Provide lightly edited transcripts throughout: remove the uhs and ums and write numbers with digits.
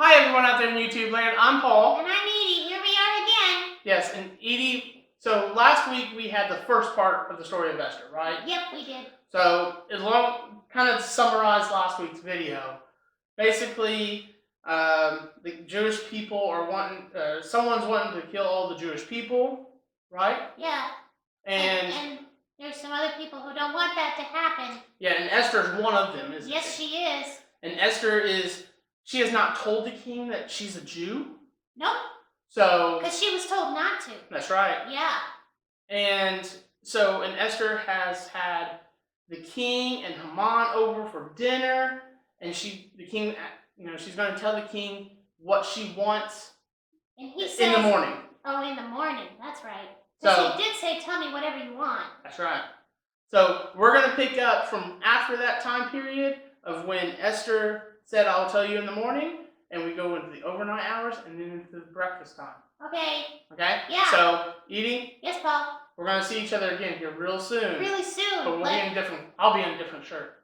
Hi everyone out there in YouTube land, I'm Paul. And I'm Edie, here we are again. Yes, and Edie, so last week we had the first part of the story of Esther, right? Yep, we did. So, kind of summarized last week's video. Basically, the Jewish people are someone's wanting to kill all the Jewish people, right? Yeah. And there's some other people who don't want that to happen. Yeah, and Esther's one of them, isn't she? Yes, she is. And Esther she has not told the king that she's a Jew. Nope. So. Because she was told not to. That's right. Yeah. And Esther has had the king and Haman over for dinner, and she's going to tell the king what she wants and he says, in the morning. Oh, in the morning. That's right. So she did say, tell me whatever you want. That's right. So we're going to pick up from after that time period of when Esther said, I'll tell you in the morning, and we go into the overnight hours and then into the breakfast time. Okay. Okay? Yeah. So, Edie? Yes, Paul? We're going to see each other again here real soon. Really soon. But I'll be in a different shirt.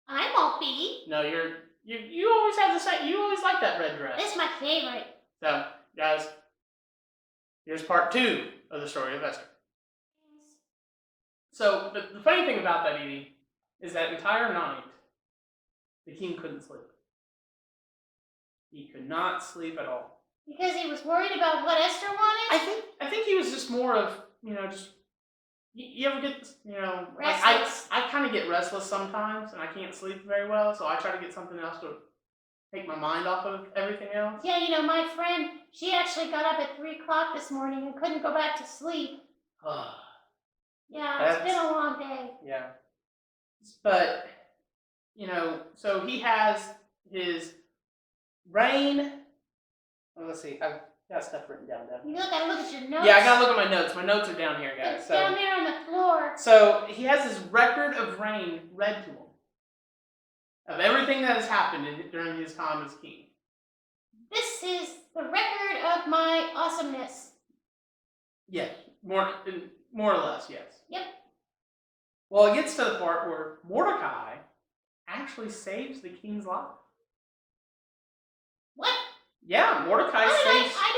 I won't be. No, you always have the same, you always like that red dress. It's my favorite. So, guys, here's part 2 of the story of Esther. So, the funny thing about that, Edie, is that entire night, the king couldn't sleep. He could not sleep at all. Because he was worried about what Esther wanted? I think he was just more of, just, you ever get, restless. I kind of get restless sometimes, and I can't sleep very well, so I try to get something else to take my mind off of everything else. Yeah, my friend, she actually got up at 3 o'clock this morning and couldn't go back to sleep. Yeah, it's been a long day. Yeah. But, so he has his reign. Well, let's see, I've got stuff written down. You gotta look at your notes. Yeah, I gotta look at my notes. My notes are down here, guys. It's down there on the floor. So he has his record of reign read to him. Of everything that has happened during his time as king. This is the record of my awesomeness. Yes, more or less, yes. Yep. Well, it gets to the part where Mordecai actually saves the king's life. What? Yeah, Mordecai saves. I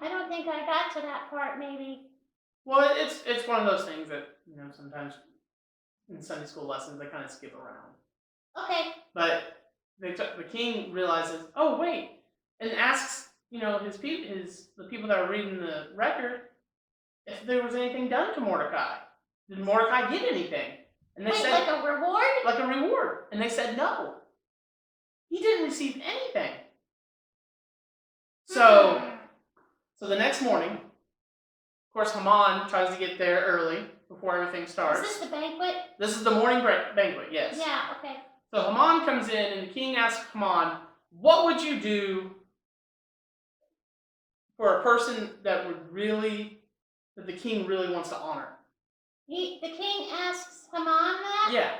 don't think I got to that part. Maybe. Well, it's one of those things that sometimes in Sunday school lessons they kind of skip around. Okay. But the king realizes, oh wait, and asks the people that are reading the record if there was anything done to Mordecai. Did Mordecai get anything? And they said, like a reward? Like a reward. And they said no. He didn't receive anything. So the next morning, of course, Haman tries to get there early before everything starts. Is this the banquet? This is the morning banquet, yes. Yeah, okay. So Haman comes in, and the king asks Haman, what would you do for a person that the king really wants to honor? The king asks Haman that? Yeah.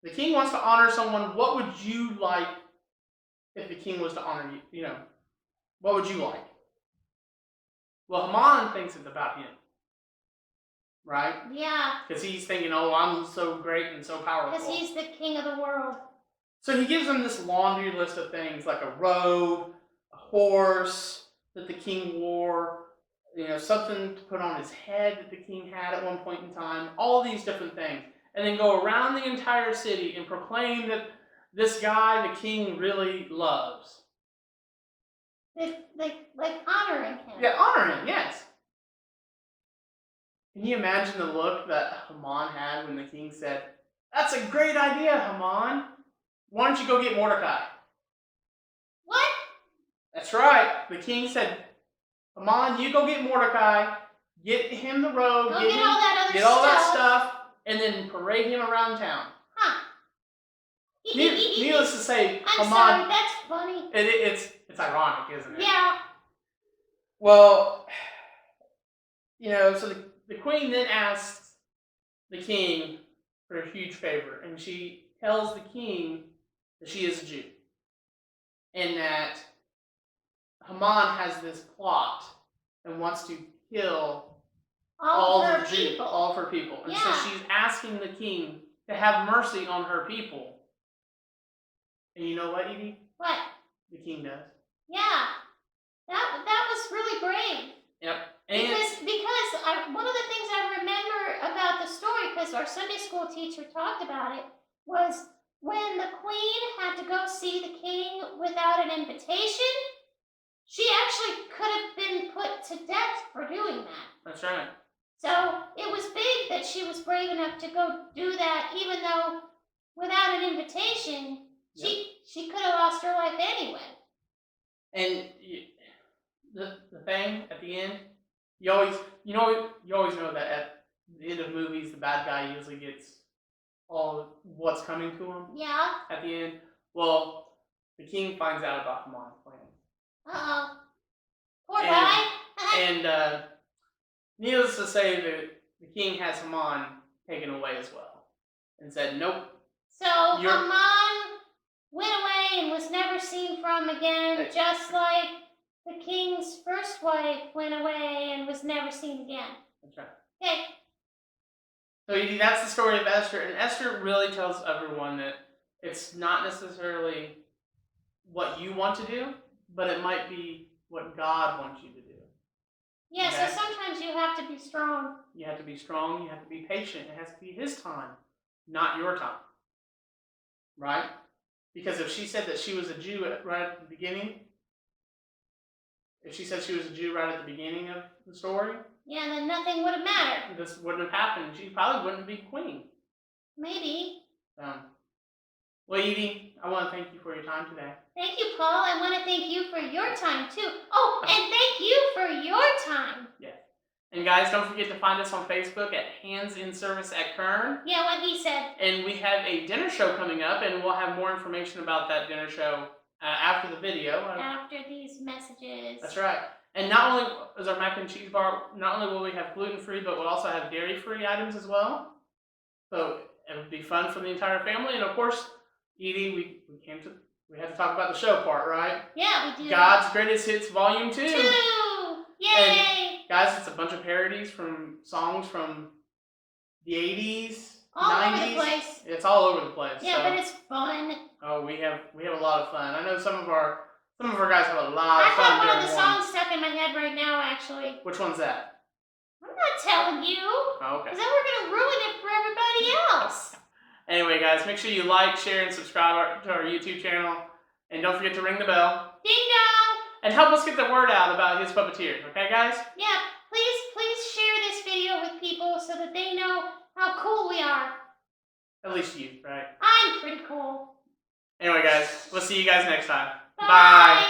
The king wants to honor someone. What would you like if the king was to honor you? What would you like? Well, Haman thinks it's about him. Right? Yeah. Because he's thinking, oh, I'm so great and so powerful. Because he's the king of the world. So he gives him this laundry list of things, like a robe, a horse that the king wore, something to put on his head that the king had at one point in time, all these different things. And then go around the entire city and proclaim that this guy the king really loves. Like honoring him. Yeah, honor him, yes. Can you imagine the look that Haman had when the king said, that's a great idea, Haman. Why don't you go get Mordecai? What? That's right. The king said, Haman, you go get Mordecai, get him the robe, get all that stuff, and then parade him around town. Huh. Needless to say, I'm sorry, that's funny. It's ironic, isn't it? Yeah. Well, so the queen then asks the king for a huge favor, and she tells the king that she is a Jew, and that Haman has this plot and wants to kill all of her people. And so she's asking the king to have mercy on her people. And you know what, Edie? What? The king does. Yeah, that was really brave. Yep. And Because one of the things I remember about the story, because our Sunday school teacher talked about it, was when the queen had to go see the king without an invitation, she actually could have been put to death for doing that. that's right. So it was big that she was brave enough to go do that, even though without an invitation, she could have lost her life anyway. And the thing at the end, you always know that at the end of movies, the bad guy usually gets all what's coming to him. Yeah. At the end, well, the king finds out about Haman's plan. Uh-oh. Poor guy. And needless to say, the king has Haman taken away as well, and said, "Nope." So Haman went away and was never seen from again, just like the king's first wife went away and was never seen again. That's right. Okay. So Edie, that's the story of Esther, and Esther really tells everyone that it's not necessarily what you want to do, but it might be what God wants you to do. Yeah, okay? So sometimes you have to be strong. You have to be strong, you have to be patient. It has to be his time, not your time. Right? Because if she said that she was a Jew right at the beginning, of the story, yeah, then nothing would have mattered. This wouldn't have happened. She probably wouldn't be queen. Maybe. Well, Edie, I want to thank you for your time today. Thank you, Paul. I want to thank you for your time, too. Oh, and thank you for your time. Yeah. And guys, don't forget to find us on Facebook at Hands in Service at Kern. Yeah, what he said. And we have a dinner show coming up, and we'll have more information about that dinner show after the video. After these messages. That's right. And not only is our mac and cheese bar, not only will we have gluten-free, but we'll also have dairy-free items as well. So it would be fun for the entire family. And of course, Edie, we had to talk about the show part, right? Yeah, we do. God's Greatest Hits Volume 2. Yay! And guys, it's a bunch of parodies from songs from the 80s, all 90s. Over the place. It's all over the place. Yeah, but it's fun. Oh, we have a lot of fun. I know some of our guys have a lot of fun. I got one of the songs stuck in my head right now, actually. Which one's that? I'm not telling you. Oh, okay. Because then we're going to ruin it for everybody else. Anyway, guys, make sure you like, share, and subscribe to our YouTube channel. And don't forget to ring the bell. Ding dong! And help us get the word out about His Puppeteers, okay, guys? Yeah, please share this video with people so that they know how cool we are. At least you, right? I'm pretty cool. Anyway, guys, we'll see you guys next time. Bye. Bye.